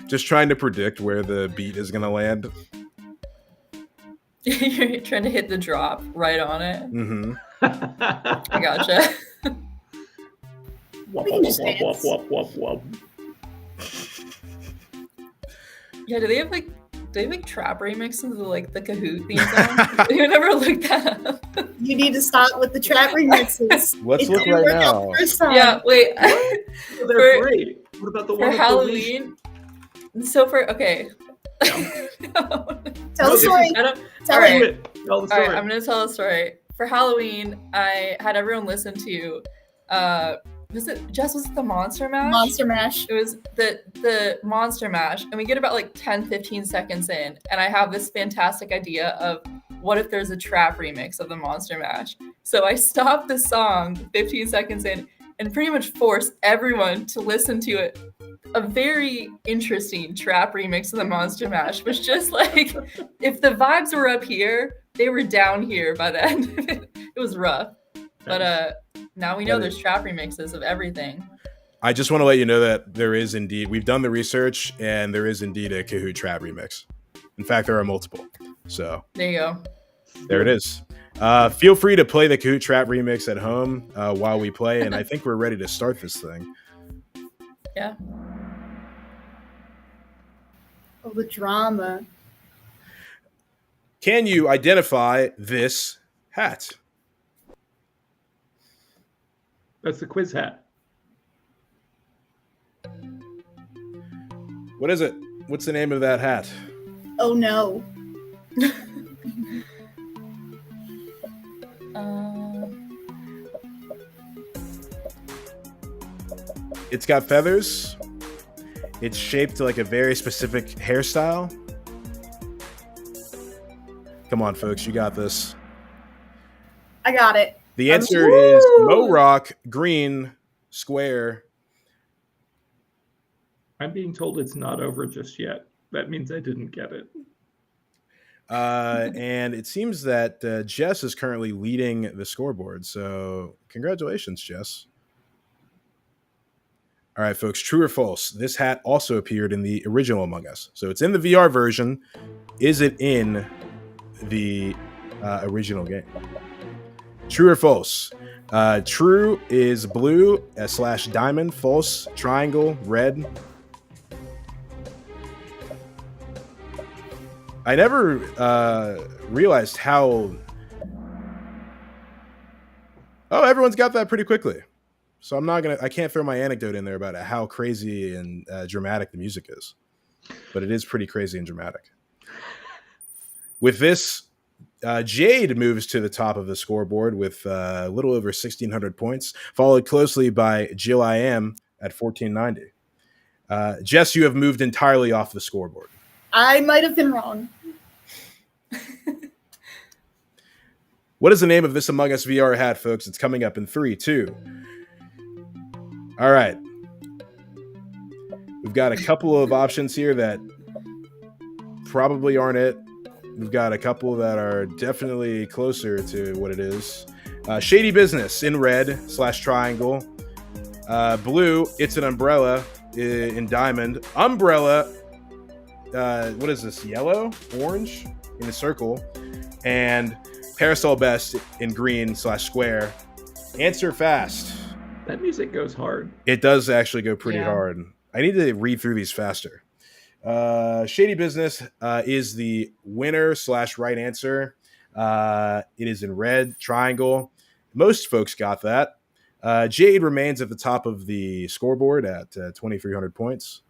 Just trying to predict where the beat is going to land. You're trying to hit the drop right on it. Mm-hmm. I gotcha. Wop, We wop, can just wop, wop, dance. wop, wop, wop. Yeah, do they have like trap remixes of like the Kahoot theme song? You never looked that up. You need to stop with the trap remixes. Let's It look didn't right work out now. the first time. Yeah, wait. Oh, they're For- great. What about the For one with Halloween. So for okay. Tell the story. I don't. Tell All the right. it. Tell the All story. right, I'm gonna tell a story. For Halloween, I had everyone listen to was it the Monster Mash? Monster Mash. It was the Monster Mash, and we get about like 10-15 seconds in, and I have this fantastic idea of what if there's a trap remix of the Monster Mash. So I stopped the song 15 seconds in and pretty much forced everyone to listen to it. A very interesting trap remix of the Monster Mash was just like, if the vibes were up here, they were down here by the end of it. It was rough. But now we know there's trap remixes of everything. I just want to let you know that there is indeed, we've done the research, and there is indeed a Kahoot trap remix. In fact, there are multiple. So There you go. there it is. Feel free to play the Kahoot trap remix at home while we play, and I think we're ready to start this thing. Yeah. Oh, the drama. Can you identify this hat? That's the quiz hat. What is it? What's the name of that hat? Oh no. It's got feathers. It's shaped like a very specific hairstyle. Come on, folks, you got this. I got it. The answer is Mo Rock, green, square. I'm being told it's not over just yet. That means I didn't get it. And it seems that Jess is currently leading the scoreboard. So congratulations, Jess. All right, folks, true or false? This hat also appeared in the original Among Us. So it's in the VR version. Is it in the original game? True or false? True is blue / diamond. False, triangle, red. I never realized how... Oh, everyone's got that pretty quickly. So I can't throw my anecdote in there about how crazy and dramatic the music is. But it is pretty crazy and dramatic. With this, Jade moves to the top of the scoreboard with a little over 1,600 points, followed closely by Jill I Am at 1,490. Jess, you have moved entirely off the scoreboard. I might have been wrong. What is the name of this Among Us VR hat, folks? It's coming up in 3, 2. All right. We've got a couple of options here that probably aren't it. We've got a couple that are definitely closer to what it is. Shady Business in red / triangle. Blue, it's an umbrella in diamond. Umbrella, what is this? Yellow, orange in a circle. And Parasol Best in green / square. Answer fast. That music goes hard. It does actually go pretty hard. I need to read through these faster. Shady Business is the winner / right answer. It is in red, triangle. Most folks got that. Jade remains at the top of the scoreboard at 2,300 points,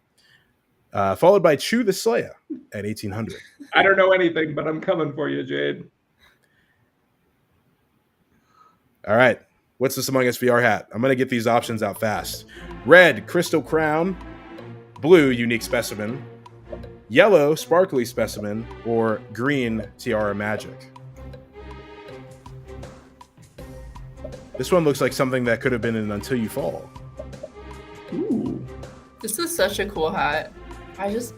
followed by Chew the Slayer at 1,800. I don't know anything, but I'm coming for you, Jade. All right. What's this Among Us VR hat? I'm going to get these options out fast. Red, Crystal Crown. Blue, Unique Specimen. Yellow, Sparkly Specimen. Or green, Tiara Magic. This one looks like something that could have been in Until You Fall. Ooh. This is such a cool hat. It's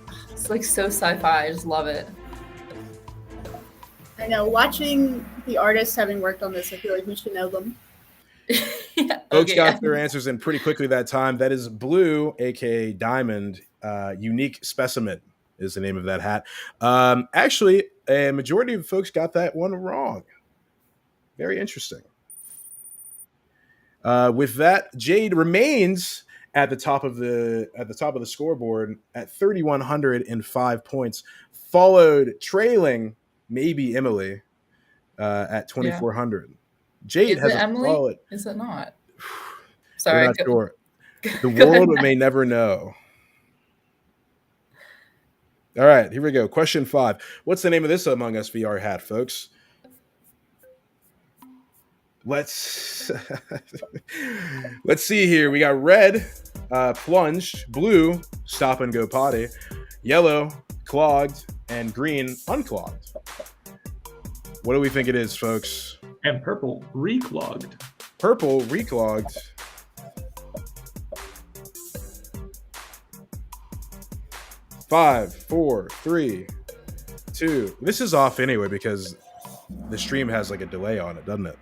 like so sci-fi. I just love it. I know. Watching the artists having worked on this, I feel like we should know them. Folks got their answers in pretty quickly that time. That is Blue, aka Diamond. Unique Specimen is the name of that hat. Actually, a majority of folks got that one wrong. Very interesting. With that, Jade remains at the top of the scoreboard at 3,105 points, trailing maybe Emily at 2,400. Jade has a solid. Is it not? Sorry, we're not sure. The world may never know. All right, here we go. Question 5. What's the name of this Among Us VR hat, folks? Let's see here. We got red, plunged, blue, stop and go potty, yellow, clogged, and green, unclogged. What do we think it is, folks? And purple, reclogged. Purple, reclogged. Five, 4, 3, 2. This is off anyway because the stream has like a delay on it, doesn't it?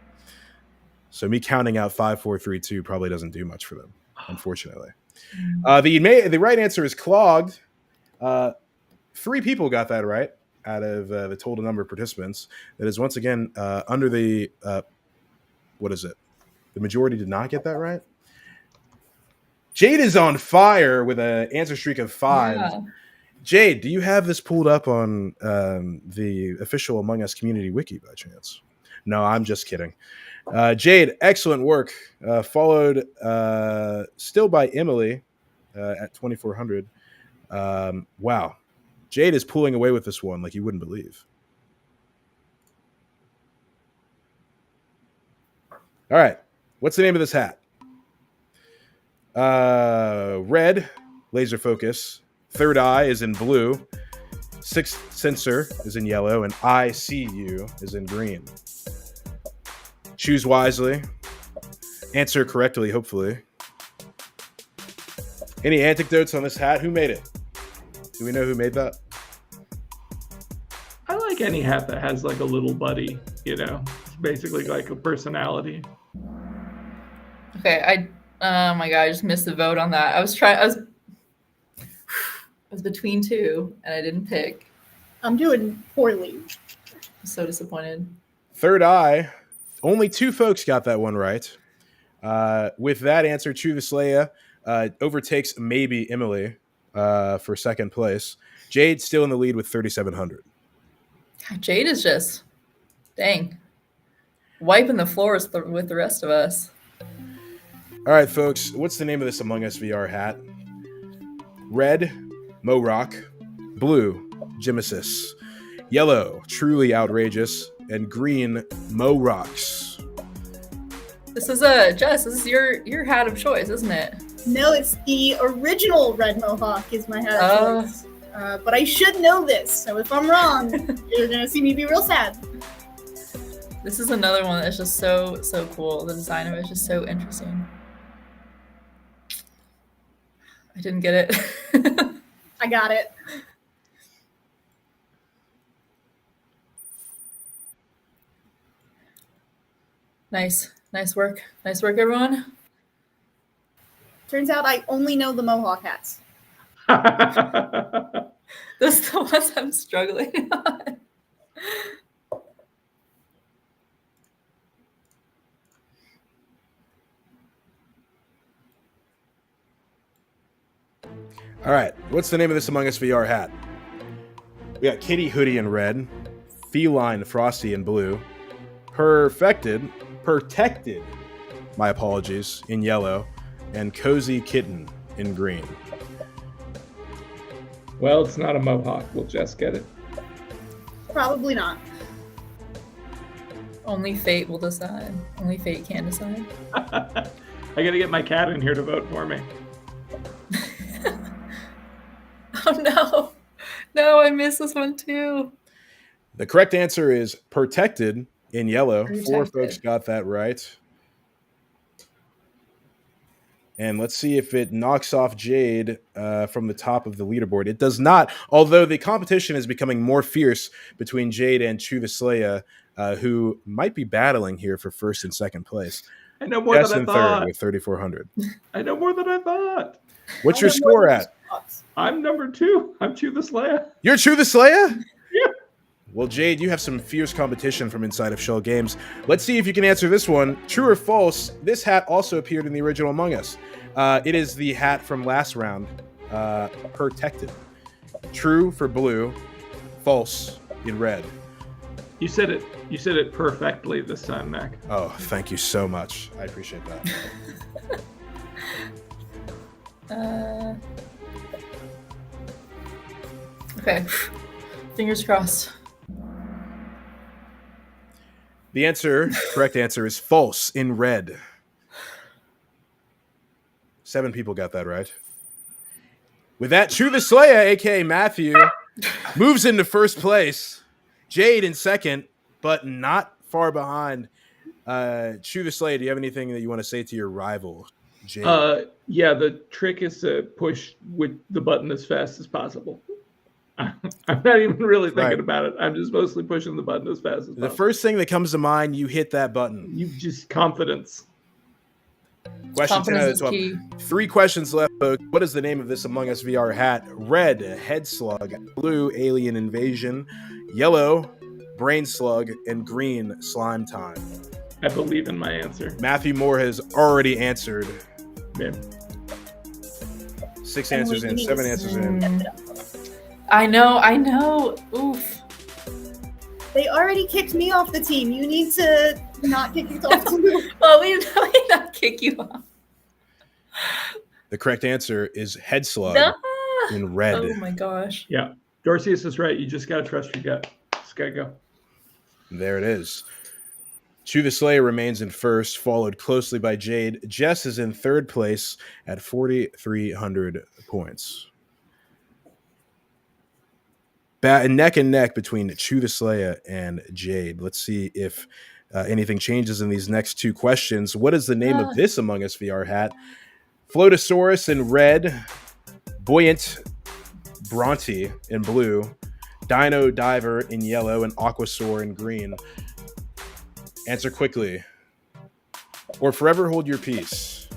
So me counting out 5, 4, 3, 2 probably doesn't do much for them, unfortunately. The right answer is clogged. 3 people got that right out of the total number of participants. That is once again under the what is it? The majority did not get that right. Jade is on fire with an answer streak of 5. Yeah. Jade, do you have this pulled up on the official Among Us community wiki by chance? No, I'm just kidding. Jade, excellent work. Followed still by Emily at 2,400. Wow. Jade is pulling away with this one like you wouldn't believe. All right. What's the name of this hat? Red, laser focus. Third eye is in blue. Sixth sensor is in yellow. And I see you is in green. Choose wisely. Answer correctly, hopefully. Any anecdotes on this hat? Who made it? Do we know who made that? I like any hat that has like a little buddy, you know? It's basically like a personality. Okay, oh my god, I just missed the vote on that. I was between 2 and I didn't pick. I'm doing poorly. I'm so disappointed. Third eye. Only 2 folks got that one right. With that answer, Chew the Slayer overtakes maybe Emily for second place. Jade still in the lead with 3,700. Jade is just, dang, wiping the floors with the rest of us. All right, folks, what's the name of this Among Us VR hat? Red, Mo Rock. Blue, Gemesis. Yellow, Truly Outrageous. And green, Mo Rocks. This is Jess, this is your hat of choice, isn't it? No, it's the original red mohawk is my hat of choice. But I should know this, so if I'm wrong, you're gonna see me be real sad. This is another one that's just so cool. The design of it is just so interesting. I didn't get it. I got it. Nice work, everyone. Turns out I only know the Mohawk hats. Those are the ones I'm struggling on. All right, what's the name of this Among Us VR hat? We got Kitty Hoodie in red, Feline Frosty in blue, Protected, my apologies, in yellow, and Cozy Kitten in green. Well, it's not a mohawk. We'll just get it. Probably not. Only fate will decide. Only fate can decide. I gotta get my cat in here to vote for me. Oh no. No, I missed this one too. The correct answer is Protected in yellow. 4 Protected. folks got that right. And let's see if it knocks off Jade from the top of the leaderboard. It does not, although the competition is becoming more fierce between Jade and Chew the Slayer, who might be battling here for first and second place. I know more Jess than I in thought. third with 3,400. I know more than I thought. What's I your know more score than at? spots. I'm number 2. I'm Chew the Slayer. You're Chew the Slayer? Yeah. Well, Jade, you have some fierce competition from inside of Schell Games. Let's see if you can answer this one. True or false, this hat also appeared in the original Among Us. It is the hat from last round, Protected. True for blue, false in red. You said it perfectly this time, Mac. Oh, thank you so much. I appreciate that. Okay. Fingers crossed. The correct answer is false in red. 7 people got that right. With that, Chew the Slayer, aka Matthew, moves into first place. Jade in second, but not far behind. Chew the Slayer, do you have anything that you want to say to your rival, Jade? Yeah, the trick is to push with the button as fast as possible. I'm not even really thinking about it. I'm just mostly pushing the button as fast as possible. The first thing that comes to mind, you hit that button. You just confidence. Question 10 out of Confidence is 12. key. 3 questions left, folks. What is the name of this Among Us VR hat? Red, Head Slug. Blue, Alien Invasion. Yellow, Brain Slug. And green, Slime Time. I believe in my answer. Matthew Moore has already answered. Man. 6 answers in, 7 answers in. I know. Oof. They already kicked me off the team. You need to not kick us off too. Well, we not kick you off. The correct answer is Head Slug Ah! in red. Oh my gosh. Yeah. Dorcius is right. You just got to trust your gut. Just got to go. There it is. Chew the Slayer remains in first, followed closely by Jade. Jess is in third place at 4,300 points. Neck and neck between Chew the Slayer and Jade. Let's see if anything changes in these next 2 questions. What is the name of this Among Us VR hat? Flotosaurus in red, Buoyant Bronte in blue, Dino Diver in yellow, and Aquasaur in green. Answer quickly, or forever hold your peace.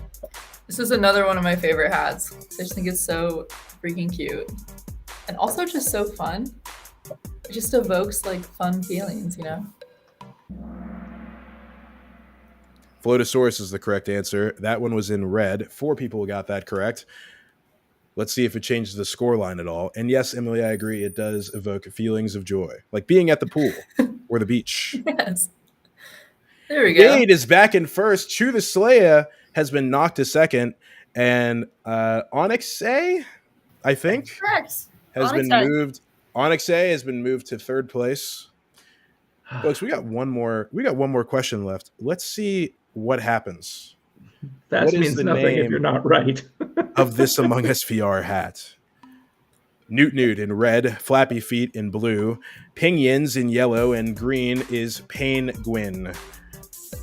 This is another one of my favorite hats. I just think it's so freaking cute. And also just so fun. It just evokes like fun feelings, you know? Flotosaurus is the correct answer. That one was in red. 4 people got that correct. Let's see if it changes the scoreline at all. And yes, Emily, I agree. It does evoke feelings of joy, like being at the pool or the beach. Yes. There we go. Jade is back in first. Chew the Slayer has been knocked to second. And Onyx A, I think, Correct. has Onyx been A. moved. Onyx A has been moved to third place. Folks, we got one more question left. Let's see what happens. That What is means the nothing name if you're not right. of this Among Us VR hat. Newt in red, Flappy Feet in blue, Pinions in yellow, and green is Penguin.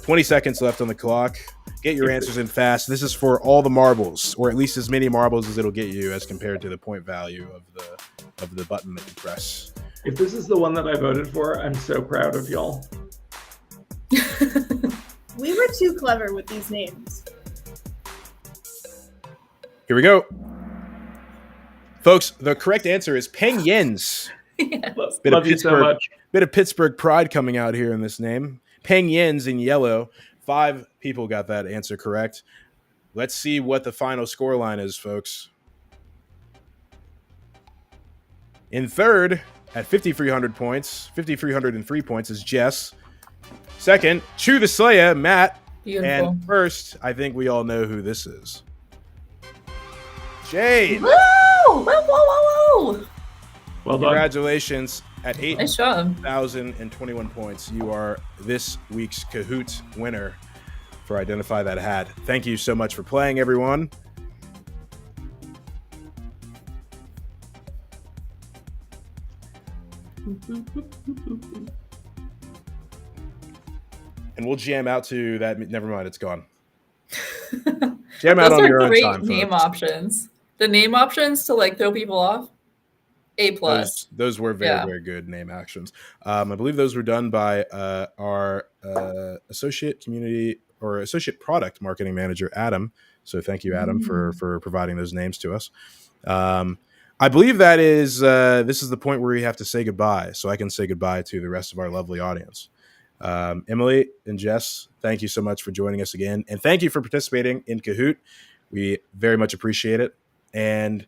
20 seconds left on the clock. Get your answers in fast. This is for all the marbles, or at least as many marbles as it'll get you as compared to the point value of the button that you press. If this is the one that I voted for, I'm so proud of y'all. We were too clever with these names. Here we go. Folks, the correct answer is Penguins. Yes. Love you so much. Bit of Pittsburgh pride coming out here in this name. Penguins in yellow. 5 people got that answer correct. Let's see what the final score line is, folks. In third, at 5,300 points, 5,303 points is Jess. Second, Chew the Slayer, Matt. Beautiful. And first, I think we all know who this is. Jade. Woo! Whoa, whoa, whoa, whoa! Well done. Congratulations. At Nice job. 8,021 points, you are this week's Kahoot winner for Identify That Hat. Thank you so much for playing, everyone. And we'll jam out to that. Never mind, it's gone. Jam out Those on are your own great time, name folks. options. The name options to like throw people off. A+. Those were very, Yeah. very good name actions. I believe those were done by our associate product marketing manager, Adam. So thank you, Adam, for providing those names to us. I believe that is this is the point where we have to say goodbye. So I can say goodbye to the rest of our lovely audience. Emily and Jess, thank you so much for joining us again. And thank you for participating in Kahoot. We very much appreciate it. And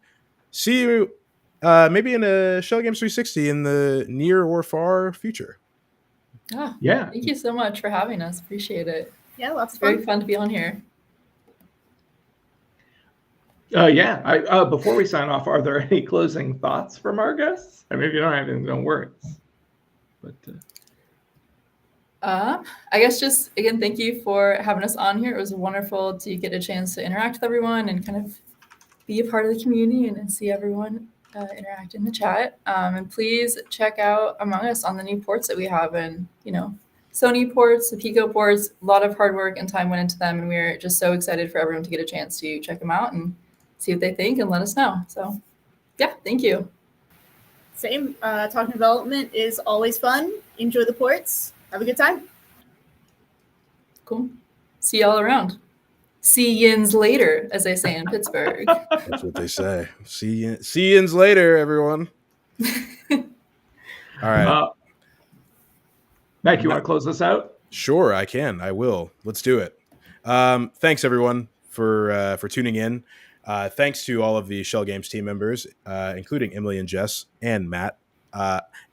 see you maybe in a Schell Games 360 in the near or far future. Oh, Yeah. thank you so much for having us. Appreciate it. Yeah, lots It's of fun. very fun to be on here. Before we sign off, are there any closing thoughts from our guests? I mean, if you don't have anything, don't worry. But I guess just again, thank you for having us on here. It was wonderful to get a chance to interact with everyone and kind of be a part of the community and see everyone interact in the chat. And please check out Among Us on the new ports that we have, and Sony ports, the Pico ports. A lot of hard work and time went into them, and we're just so excited for everyone to get a chance to check them out and see what they think and let us know. So, yeah, thank you. Same. Talking development is always fun. Enjoy the ports. Have a good time. Cool. See y'all around. See yins later, as they say in Pittsburgh. That's what they say. See yins later, everyone. All right. Mack, you want to close this out? Sure, I can. I will. Let's do it. Thanks, everyone, for tuning in. Thanks to all of the Schell Games team members, including Emily and Jess and Matt,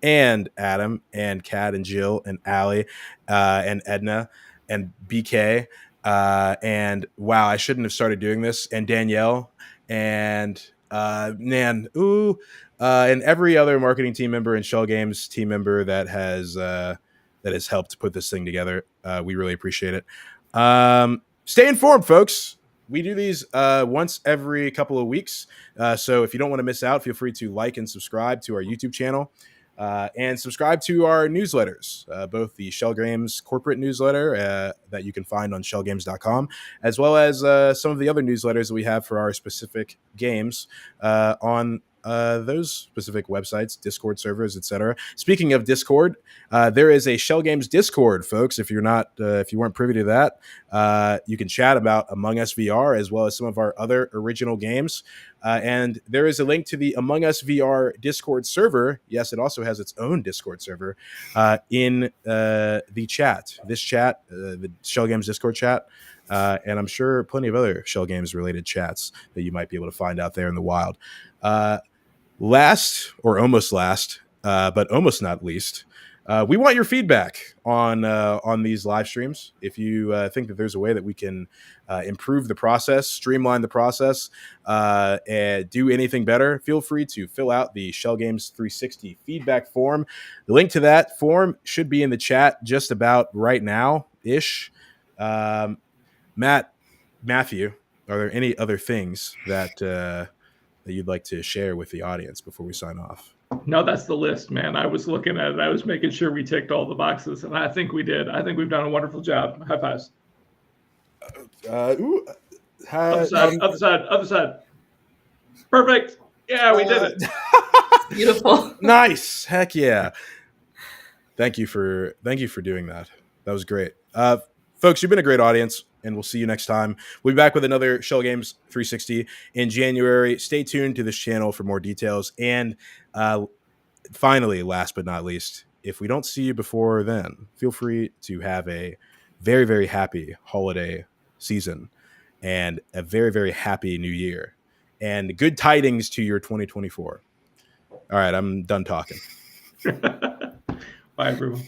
and Adam and Kat and Jill and Allie and Edna and BK. And wow, I shouldn't have started doing this. And Danielle and and every other marketing team member and Schell Games team member that has helped put this thing together. We really appreciate it. Stay informed, folks. We do these once every couple of weeks. So if you don't want to miss out, feel free to like and subscribe to our YouTube channel. And subscribe to our newsletters, both the Schell Games corporate newsletter that you can find on schellgames.com, as well as some of the other newsletters that we have for our specific games on those specific websites, Discord servers, etc. Speaking of Discord, there is a Schell Games Discord, folks. If you weren't privy to that, you can chat about Among Us VR as well as some of our other original games. And there is a link to the Among Us VR Discord server. Yes, it also has its own Discord server in the chat. This chat, the Schell Games Discord chat. And I'm sure plenty of other Schell Games related chats that you might be able to find out there in the wild. Last, or almost last, but almost not least, we want your feedback on these live streams. If you think that there's a way that we can improve the process, streamline the process, and do anything better, feel free to fill out the Schell Games 360 feedback form. The link to that form should be in the chat just about right now-ish. Matthew, are there any other things that you'd like to share with the audience before we sign off? No, that's the list, man. I was looking at it. I was making sure we ticked all the boxes, and I think we did. I think we've done a wonderful job. High fives. Ooh, Other side, other side, other side. Perfect. Yeah, we did it. Beautiful. Nice. Heck yeah. Thank you for doing that. That was great. Folks, you've been a great audience, and we'll see you next time. We'll be back with another Schell Games 360 in January. Stay tuned to this channel for more details. And finally, last but not least, if we don't see you before then, feel free to have a very, very happy holiday season and a very, very happy new year and good tidings to your 2024. All right, I'm done talking. Bye, everyone.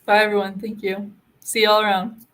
Bye, everyone. Thank you. See y'all around.